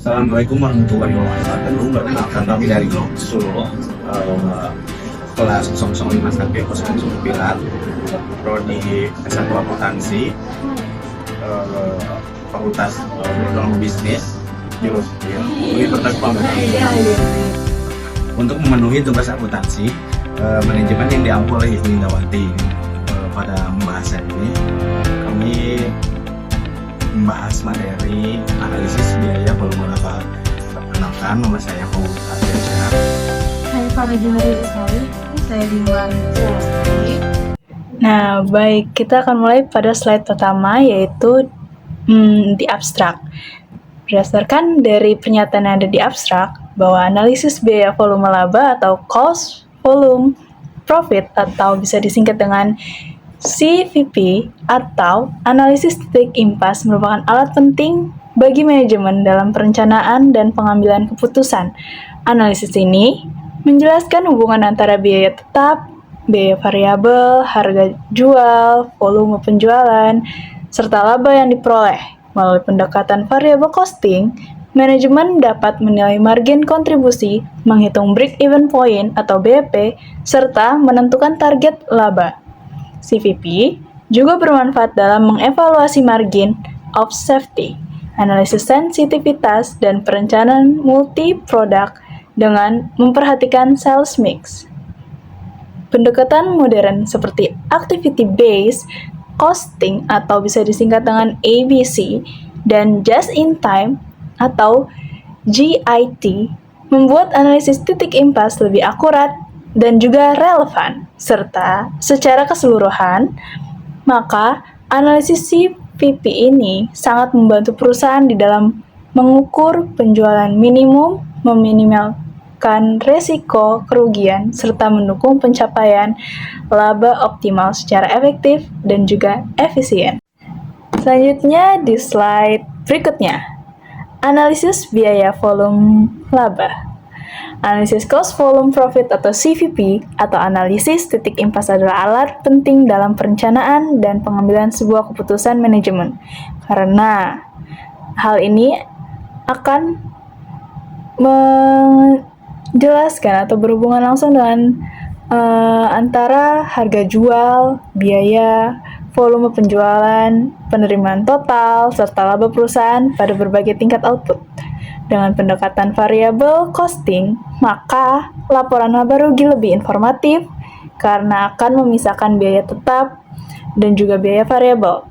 Assalamualaikum warahmatullahi wabarakatuh. Perkenalkan kami dari Solo, kelas 005 sampai 09, prodi S1 Akuntansi, Fakultas Ekonomi Bisnis, jurusan Universitas Pamekasan. Untuk memenuhi tugas akuntansi, manajemen yang diampu oleh Ibu Indawati, pada pembahasan ini kami membahas materi analisis biaya volume laba. Perkenalkan, nama saya Fauzan Ardiansyah. Hai para jurnalis sekali, saya Diwan Sulawesi. Nah, baik, kita akan mulai pada slide pertama, yaitu di abstrak. Berdasarkan dari pernyataan yang ada di abstrak, bahwa analisis biaya volume laba atau cost volume profit atau bisa disingkat dengan CVP atau analisis titik impas merupakan alat penting bagi manajemen dalam perencanaan dan pengambilan keputusan. Analisis ini menjelaskan hubungan antara biaya tetap, biaya variabel, harga jual, volume penjualan, serta laba yang diperoleh. Melalui pendekatan variable costing, manajemen dapat menilai margin kontribusi, menghitung break-even point atau BEP, serta menentukan target laba. CVP juga bermanfaat dalam mengevaluasi margin of safety, analisis sensitivitas, dan perencanaan multi-produk dengan memperhatikan sales mix. Pendekatan modern seperti activity-based costing atau bisa disingkat dengan ABC dan just-in-time atau GIT membuat analisis titik impas lebih akurat dan juga relevan, serta secara keseluruhan, maka analisis CVP ini sangat membantu perusahaan di dalam mengukur penjualan minimum, meminimalkan resiko kerugian, serta mendukung pencapaian laba optimal secara efektif dan juga efisien. Selanjutnya di slide berikutnya, analisis biaya volume laba. Analisis cost volume profit atau CVP atau analisis titik impas adalah alat penting dalam perencanaan dan pengambilan sebuah keputusan manajemen. Karena hal ini akan menjelaskan atau berhubungan langsung dengan antara harga jual, biaya, volume penjualan, penerimaan total, serta laba perusahaan pada berbagai tingkat output. Dengan pendekatan variable costing, maka laporan laba rugi lebih informatif karena akan memisahkan biaya tetap dan juga biaya variabel,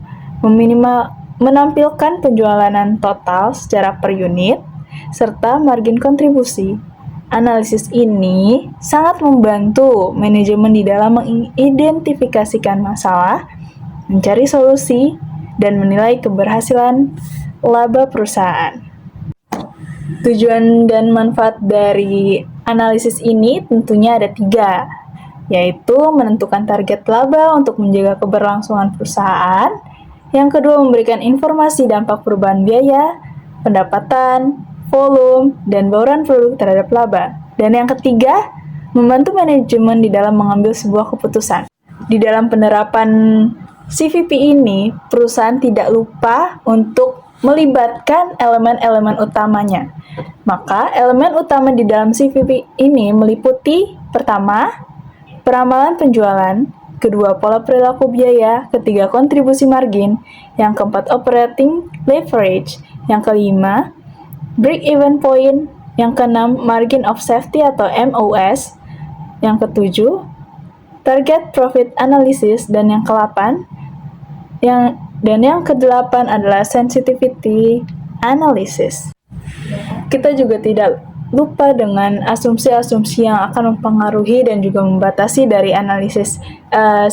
menampilkan penjualan total secara per unit, serta margin kontribusi. Analisis ini sangat membantu manajemen di dalam mengidentifikasikan masalah, mencari solusi, dan menilai keberhasilan laba perusahaan. Tujuan dan manfaat dari analisis ini tentunya ada 3, yaitu menentukan target laba untuk menjaga keberlangsungan perusahaan. Yang kedua, memberikan informasi dampak perubahan biaya, pendapatan, volume, dan bauran produk terhadap laba. Dan yang ketiga, membantu manajemen di dalam mengambil sebuah keputusan. Di dalam penerapan CVP ini, perusahaan tidak lupa untuk melibatkan elemen-elemen utamanya. Maka, elemen utama di dalam CVP ini meliputi pertama, peramalan penjualan, kedua, pola perilaku biaya, ketiga, kontribusi margin, yang keempat, operating leverage, yang kelima, break-even point, yang keenam, margin of safety atau MOS, yang ketujuh, target profit analysis, dan yang ke-8, yang ke-8 adalah sensitivity analysis. Kita juga tidak lupa dengan asumsi-asumsi yang akan mempengaruhi dan juga membatasi dari analisis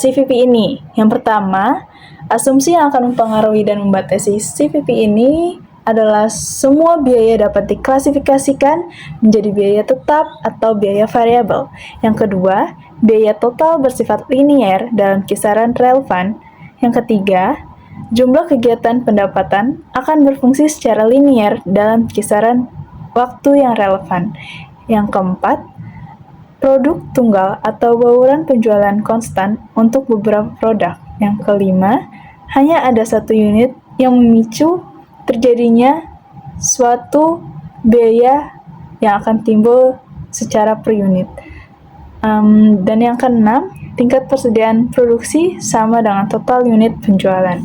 CVP ini. Yang pertama, asumsi yang akan mempengaruhi dan membatasi CVP ini adalah semua biaya dapat diklasifikasikan menjadi biaya tetap atau biaya variabel. Yang kedua, biaya total bersifat linier dalam kisaran relevan. Yang ketiga, jumlah kegiatan pendapatan akan berfungsi secara linier dalam kisaran waktu yang relevan. Yang keempat, produk tunggal atau bauran penjualan konstan untuk beberapa produk. Yang kelima, hanya ada satu unit yang memicu terjadinya suatu biaya yang akan timbul secara per unit. Dan yang keenam, tingkat persediaan produksi sama dengan total unit penjualan.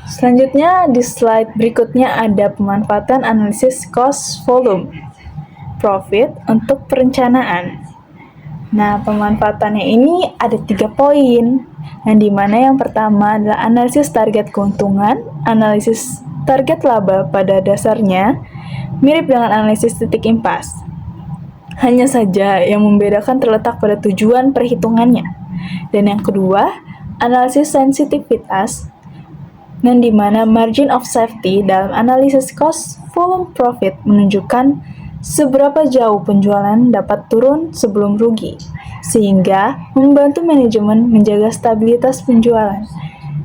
Selanjutnya, di slide berikutnya ada pemanfaatan analisis cost volume profit untuk perencanaan. Nah, pemanfaatannya ini ada 3 poin, yang dimana yang pertama adalah analisis target keuntungan, analisis target laba pada dasarnya, mirip dengan analisis titik impas. Hanya saja yang membedakan terletak pada tujuan perhitungannya. Dan yang kedua, analisis sensitivitas, yang dimana margin of safety dalam analisis cost volume profit menunjukkan seberapa jauh penjualan dapat turun sebelum rugi, sehingga membantu manajemen menjaga stabilitas penjualan.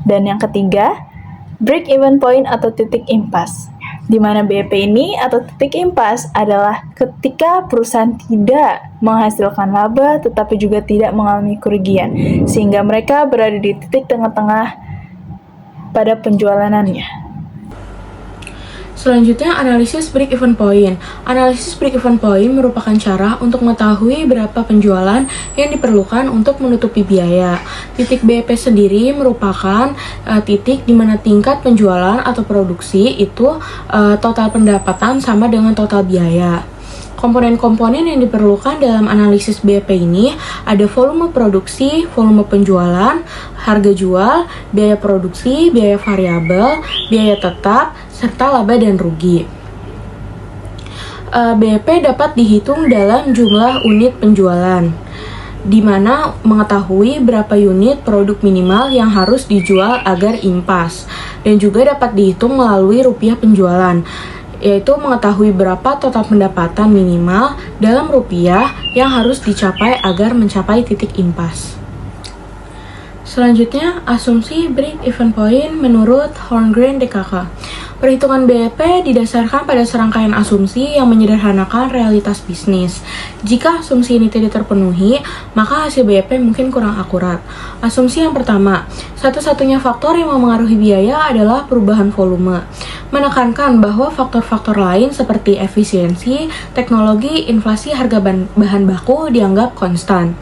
Dan yang ketiga, break-even point atau titik impas, di mana BEP ini atau titik impas adalah ketika perusahaan tidak menghasilkan laba tetapi juga tidak mengalami kerugian, sehingga mereka berada di titik tengah-tengah pada penjualannya. Selanjutnya, analisis break-even point. Analisis break-even point merupakan cara untuk mengetahui berapa penjualan yang diperlukan untuk menutupi biaya. Titik BEP sendiri merupakan titik di mana tingkat penjualan atau produksi itu total pendapatan sama dengan total biaya. Komponen-komponen yang diperlukan dalam analisis BEP ini ada volume produksi, volume penjualan, harga jual, biaya produksi, biaya variabel, biaya tetap, serta laba dan rugi. BEP dapat dihitung dalam jumlah unit penjualan, di mana mengetahui berapa unit produk minimal yang harus dijual agar impas, dan juga dapat dihitung melalui rupiah penjualan, yaitu mengetahui berapa total pendapatan minimal dalam rupiah yang harus dicapai agar mencapai titik impas. Selanjutnya, asumsi break-even point menurut Horngren DKK. Perhitungan BEP didasarkan pada serangkaian asumsi yang menyederhanakan realitas bisnis. Jika asumsi ini tidak terpenuhi, maka hasil BEP mungkin kurang akurat. Asumsi yang pertama, satu-satunya faktor yang memengaruhi biaya adalah perubahan volume. Menekankan bahwa faktor-faktor lain seperti efisiensi, teknologi, inflasi harga bahan baku dianggap konstan.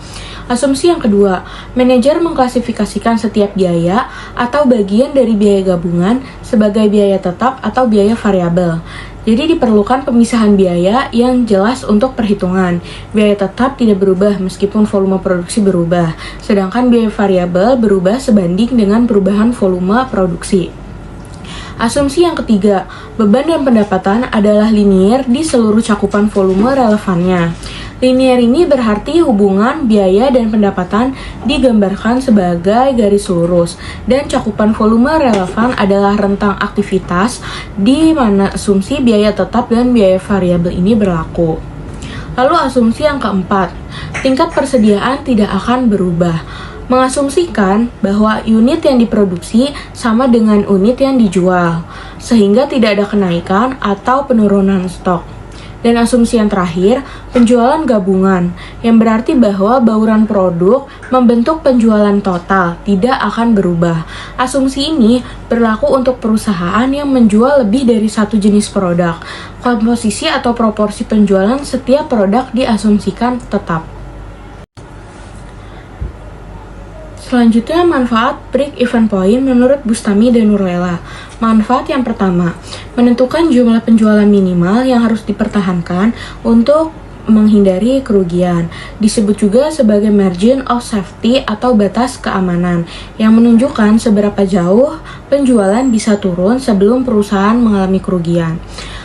Asumsi yang kedua, manajer mengklasifikasikan setiap biaya atau bagian dari biaya gabungan sebagai biaya tetap atau biaya variabel. Jadi diperlukan pemisahan biaya yang jelas untuk perhitungan. Biaya tetap tidak berubah meskipun volume produksi berubah, sedangkan biaya variabel berubah sebanding dengan perubahan volume produksi. Asumsi yang ketiga, beban dan pendapatan adalah linier di seluruh cakupan volume relevannya. Linier ini berarti hubungan biaya dan pendapatan digambarkan sebagai garis lurus, dan cakupan volume relevan adalah rentang aktivitas di mana asumsi biaya tetap dan biaya variabel ini berlaku. Lalu asumsi yang keempat, tingkat persediaan tidak akan berubah. Mengasumsikan bahwa unit yang diproduksi sama dengan unit yang dijual, sehingga tidak ada kenaikan atau penurunan stok. Dan asumsi yang terakhir, penjualan gabungan, yang berarti bahwa bauran produk membentuk penjualan total, tidak akan berubah. Asumsi ini berlaku untuk perusahaan yang menjual lebih dari satu jenis produk. Komposisi atau proporsi penjualan setiap produk diasumsikan tetap. Selanjutnya, manfaat break-even point menurut Bustami dan Nurlela. Manfaat yang pertama, menentukan jumlah penjualan minimal yang harus dipertahankan untuk menghindari kerugian. Disebut juga sebagai margin of safety atau batas keamanan, yang menunjukkan seberapa jauh penjualan bisa turun sebelum perusahaan mengalami kerugian.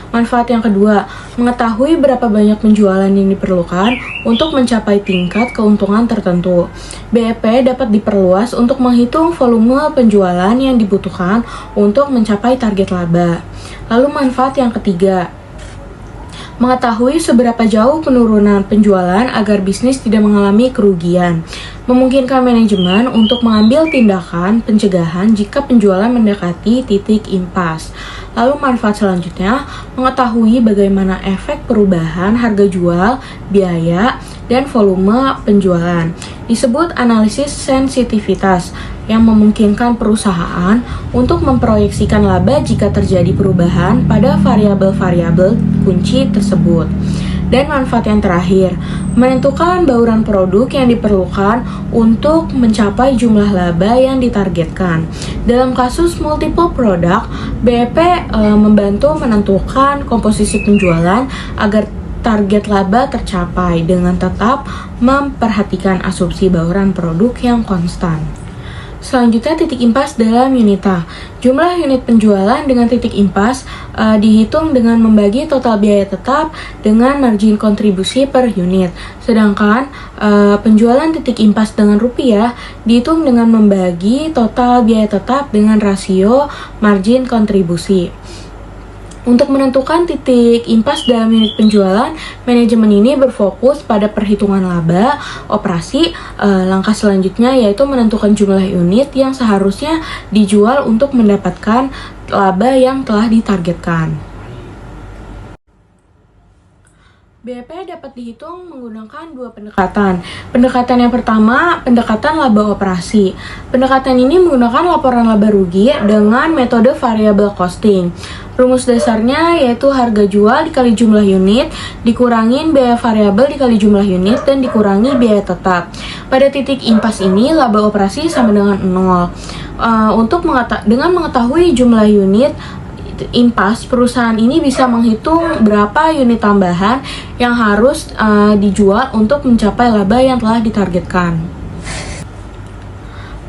Manfaat yang kedua, mengetahui berapa banyak penjualan yang diperlukan untuk mencapai tingkat keuntungan tertentu. BEP dapat diperluas untuk menghitung volume penjualan yang dibutuhkan untuk mencapai target laba. Lalu manfaat yang ketiga, mengetahui seberapa jauh penurunan penjualan agar bisnis tidak mengalami kerugian. Memungkinkan manajemen untuk mengambil tindakan pencegahan jika penjualan mendekati titik impas. Lalu manfaat selanjutnya, mengetahui bagaimana efek perubahan harga jual, biaya, dan volume penjualan. Disebut analisis sensitivitas, yang memungkinkan perusahaan untuk memproyeksikan laba jika terjadi perubahan pada variabel-variabel kunci tersebut. Dan manfaat yang terakhir, menentukan bauran produk yang diperlukan untuk mencapai jumlah laba yang ditargetkan. Dalam kasus multiple product, BEP membantu menentukan komposisi penjualan agar target laba tercapai dengan tetap memperhatikan asumsi bauran produk yang konstan. Selanjutnya, titik impas dalam Unita. Jumlah unit penjualan dengan titik impas dihitung dengan membagi total biaya tetap dengan margin kontribusi per unit. Sedangkan penjualan titik impas dengan rupiah dihitung dengan membagi total biaya tetap dengan rasio margin kontribusi. Untuk menentukan titik impas dalam unit penjualan, manajemen ini berfokus pada perhitungan laba operasi. Langkah selanjutnya yaitu menentukan jumlah unit yang seharusnya dijual untuk mendapatkan laba yang telah ditargetkan. BEP dapat dihitung menggunakan dua pendekatan. Pendekatan yang pertama, pendekatan laba operasi. Pendekatan ini menggunakan laporan laba rugi dengan metode variable costing. Rumus dasarnya yaitu harga jual dikali jumlah unit, dikurangin biaya variabel dikali jumlah unit, dan dikurangi biaya tetap. Pada titik impas ini, laba operasi sama dengan 0. Dengan mengetahui jumlah unit impas, perusahaan ini bisa menghitung berapa unit tambahan yang harus dijual untuk mencapai laba yang telah ditargetkan.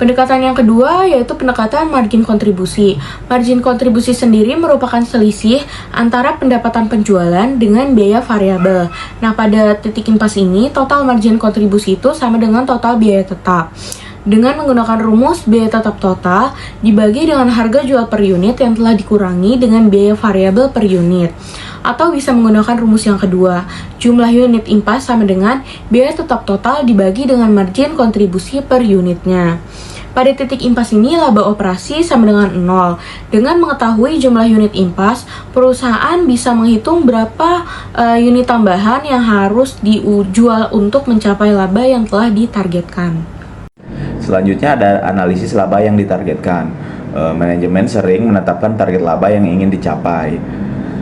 Pendekatan yang kedua yaitu pendekatan margin kontribusi. Margin kontribusi sendiri merupakan selisih antara pendapatan penjualan dengan biaya variabel. Nah, pada titik impas ini, total margin kontribusi itu sama dengan total biaya tetap. Dengan menggunakan rumus biaya tetap total dibagi dengan harga jual per unit yang telah dikurangi dengan biaya variabel per unit. Atau bisa menggunakan rumus yang kedua, jumlah unit impas sama dengan biaya tetap total dibagi dengan margin kontribusi per unitnya. Pada titik impas ini, laba operasi sama dengan 0. Dengan mengetahui jumlah unit impas, perusahaan bisa menghitung berapa unit tambahan yang harus dijual untuk mencapai laba yang telah ditargetkan. Selanjutnya ada analisis laba yang ditargetkan. Manajemen sering menetapkan target laba yang ingin dicapai.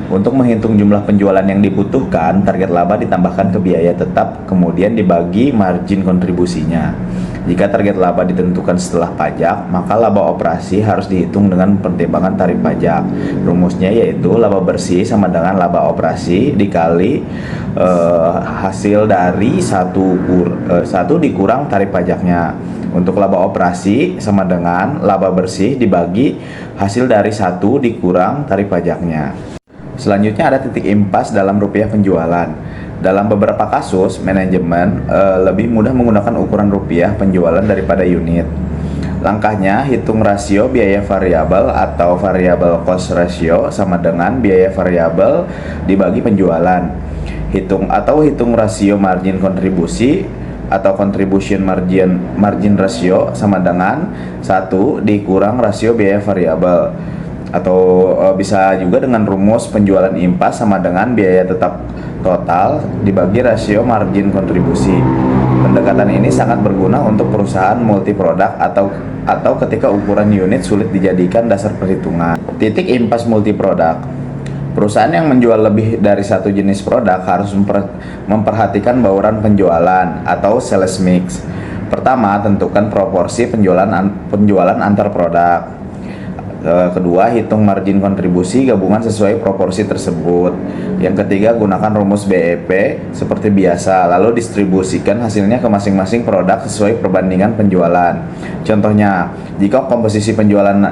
Untuk menghitung jumlah penjualan yang dibutuhkan, target laba ditambahkan ke biaya tetap, kemudian dibagi margin kontribusinya. Jika target laba ditentukan setelah pajak, maka laba operasi harus dihitung dengan pertimbangan tarif pajak. Rumusnya yaitu laba bersih sama dengan laba operasi dikali hasil dari satu dikurang tarif pajaknya. Untuk laba operasi sama dengan laba bersih dibagi hasil dari 1 dikurang tarif pajaknya. Selanjutnya ada titik impas dalam rupiah penjualan. Dalam beberapa kasus, manajemen lebih mudah menggunakan ukuran rupiah penjualan daripada unit. Langkahnya, hitung rasio biaya variabel atau variable cost ratio sama dengan biaya variabel dibagi penjualan. Hitung rasio margin kontribusi atau contribution margin ratio sama dengan 1 dikurang rasio biaya variabel. Atau bisa juga dengan rumus penjualan impas sama dengan biaya tetap total dibagi rasio margin kontribusi. Pendekatan ini sangat berguna untuk perusahaan multiproduk atau ketika ukuran unit sulit dijadikan dasar perhitungan. Titik impas multiproduk. Perusahaan yang menjual lebih dari satu jenis produk harus memperhatikan bauran penjualan atau sales mix. Pertama, tentukan proporsi penjualan antar produk. Kedua, hitung margin kontribusi gabungan sesuai proporsi tersebut. Yang ketiga, gunakan rumus BEP seperti biasa, lalu distribusikan hasilnya ke masing-masing produk sesuai perbandingan penjualan. Contohnya, jika komposisi penjualan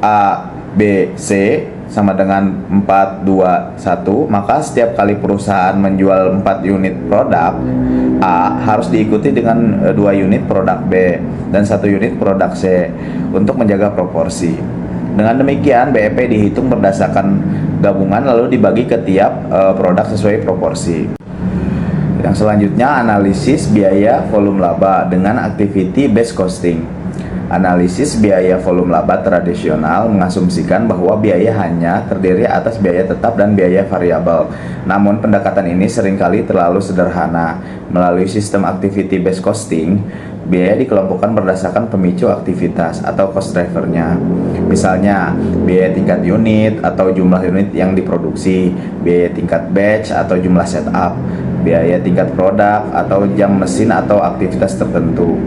A, B, C sama dengan 4, 2, 1, maka setiap kali perusahaan menjual 4 unit produk A harus diikuti dengan 2 unit produk B dan 1 unit produk C untuk menjaga proporsi. Dengan demikian, BEP dihitung berdasarkan gabungan lalu dibagi ke tiap produk sesuai proporsi. Yang selanjutnya, analisis biaya volume laba dengan activity based costing. Analisis biaya volume laba tradisional mengasumsikan bahwa biaya hanya terdiri atas biaya tetap dan biaya variabel. Namun pendekatan ini seringkali terlalu sederhana. Melalui sistem activity based costing, biaya dikelompokkan berdasarkan pemicu aktivitas atau cost drivernya. Misalnya, biaya tingkat unit atau jumlah unit yang diproduksi, biaya tingkat batch atau jumlah setup, biaya tingkat produk atau jam mesin atau aktivitas tertentu.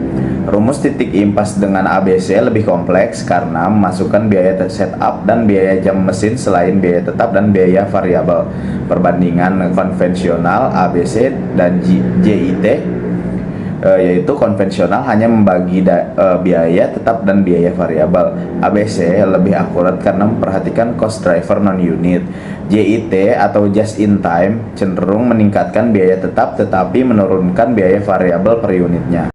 Rumus titik impas dengan ABC lebih kompleks karena memasukkan biaya setup dan biaya jam mesin selain biaya tetap dan biaya variabel. Perbandingan konvensional ABC dan JIT yaitu konvensional hanya membagi biaya tetap dan biaya variabel. ABC lebih akurat karena memperhatikan cost driver non-unit. JIT atau just in time cenderung meningkatkan biaya tetap tetapi menurunkan biaya variabel per unitnya.